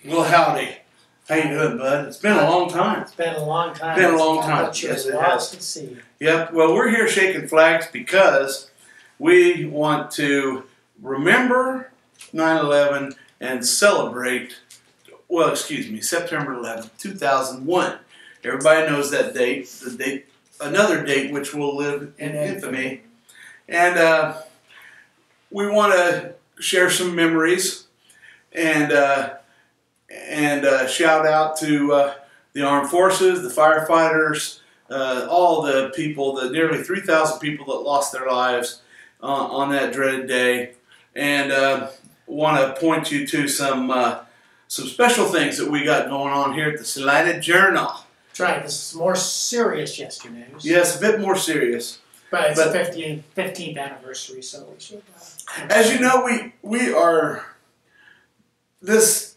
Well, howdy. How you doing, bud? It's been a long time. It's been a long time. Been a long time. Yes, it has. Yep. Well, we're here shaking flags because we want to remember 9/11 and celebrate, well, excuse me, September 11th, 2001. Everybody knows that date, another date which will live in infamy. And we want to share some memories and shout out to the armed forces, the firefighters, all the people, the nearly 3,000 people that lost their lives on that dreaded day, and want to point you to some special things that we got going on here at the Salina Journal. That's right. This is more serious Yesternews. Yes, a bit more serious. But it's the 15th anniversary, so we should. As you know, we are this.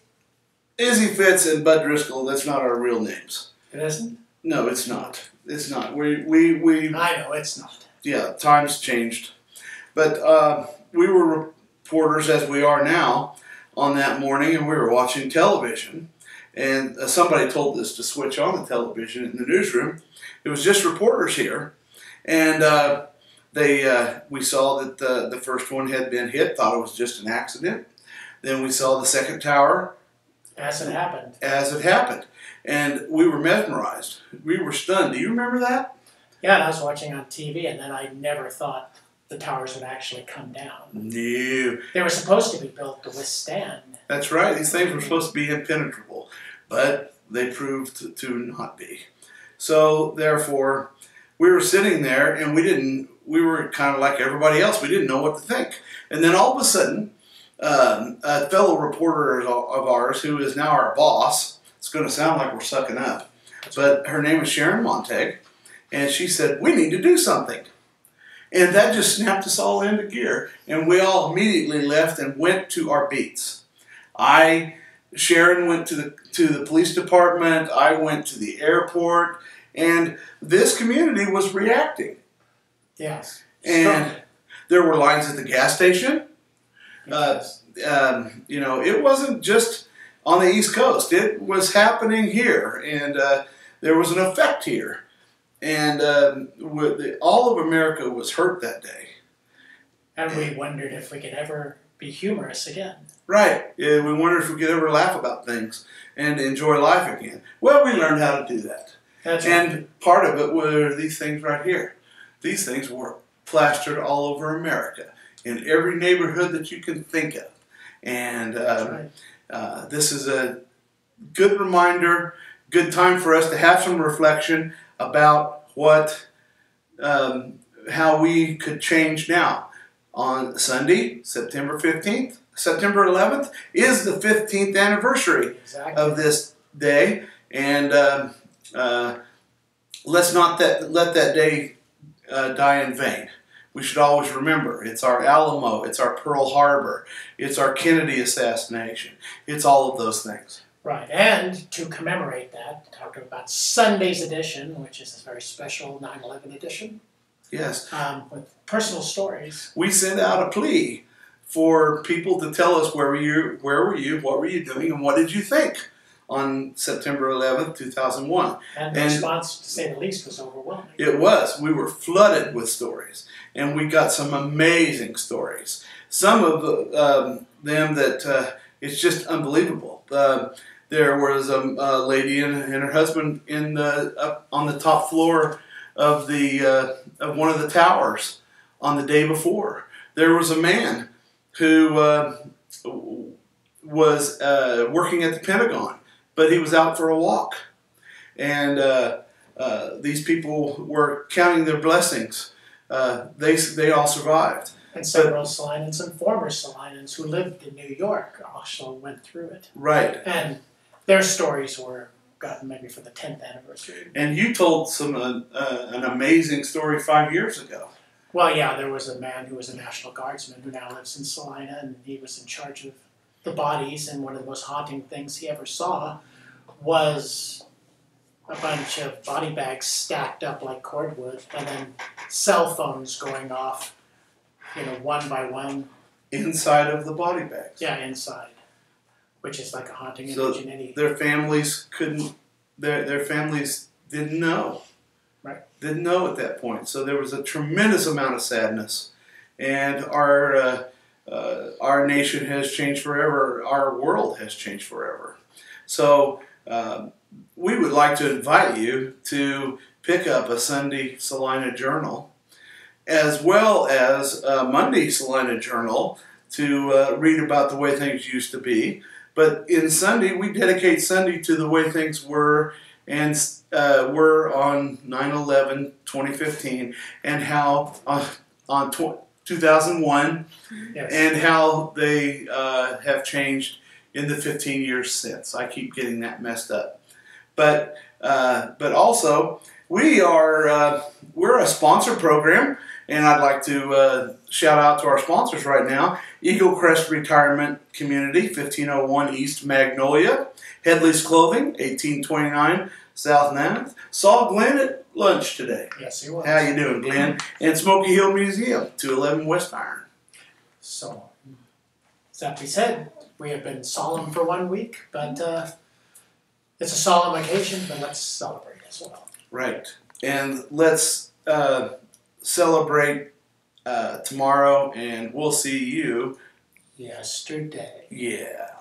Izzy Fitz and Bud Driscoll, that's not our real names. It isn't? No, it's not. It's not. We I know, it's not. Yeah, times changed. But we were reporters, as we are now, on that morning, and we were watching television. And somebody told us to switch on the television in the newsroom. It was just reporters here. And we saw that the first one had been hit, thought it was just an accident. Then we saw the second tower. As it happened. As it happened. And we were mesmerized. We were stunned. Do you remember that? Yeah, and I was watching on TV, and then I never thought the towers would actually come down. No. They were supposed to be built to withstand. That's right. These things were supposed to be impenetrable, but they proved to not be. So, therefore, we were sitting there, and we were kind of like everybody else. We didn't know what to think. And then all of a sudden, a fellow reporter of ours, who is now our boss, it's going to sound like we're sucking up, but her name is Sharon Montague, and she said, we need to do something. And that just snapped us all into gear, and we all immediately left and went to our beats. Sharon went to the police department, I went to the airport, and this community was reacting. Yes. And there were lines at the gas station. You know, it wasn't just on the East Coast. It was happening here, and there was an effect here. And all of America was hurt that day. And we wondered if we could ever be humorous again. Right. Yeah, we wondered if we could ever laugh about things and enjoy life again. Well, we learned how to do that. That's and right. Part of it were these things right here. These things were plastered all over America, in every neighborhood that you can think of. And this is a good reminder, good time for us to have some reflection about how we could change now. On Sunday, September 15th, September 11th, is the 15th anniversary of this day. And let's not let that day die in vain. We should always remember, it's our Alamo, it's our Pearl Harbor, it's our Kennedy assassination. It's all of those things. Right, and to commemorate that, talking about Sunday's edition, which is a very special 9/11 edition. Yes. With personal stories. We sent out a plea for people to tell us where were you, what were you doing, and what did you think on September 11th, 2001. And the response, to say the least, was overwhelming. It was. We were flooded with stories. And we got some amazing stories. Some of them that it's just unbelievable. There was a lady and her husband up on the top floor of one of the towers on the day before. There was a man who was working at the Pentagon, but he was out for a walk. And these people were counting their blessings. They all survived. And several Salinans and former Salinans who lived in New York also went through it. Right. And their stories were gotten maybe for the 10th anniversary. And you told an amazing story 5 years ago. Well, yeah, there was a man who was a National Guardsman who now lives in Salina, and he was in charge of the bodies, and one of the most haunting things he ever saw was a bunch of body bags stacked up like cordwood, and then cell phones going off, one by one. Inside of the body bags. Yeah, inside, which is like a haunting So image in any. their families couldn't. Their families didn't know. Right. Didn't know at that point. So there was a tremendous amount of sadness, and our nation has changed forever. Our world has changed forever. So we would like to invite you to pick up a Sunday Salina Journal, as well as a Monday Salina Journal, to read about the way things used to be. But in Sunday, we dedicate Sunday to the way things were, and were on 9/11/2015, and how on 2001, Yes. and how they have changed in the 15 years since. I keep getting that messed up. But also, we're a sponsor program, and I'd like to shout out to our sponsors right now: Eagle Crest Retirement Community, 1501 East Magnolia; Headley's Clothing, 1829 South 9th. Saw Glenn at lunch today. Yes, he was. How you doing, Glenn? And Smoky Hill Museum, 211 West Iron. So, that being said, we have been solemn for 1 week, but it's a solemn occasion, but let's celebrate as well. Right. And let's celebrate tomorrow, and we'll see you Yesterday. Yeah.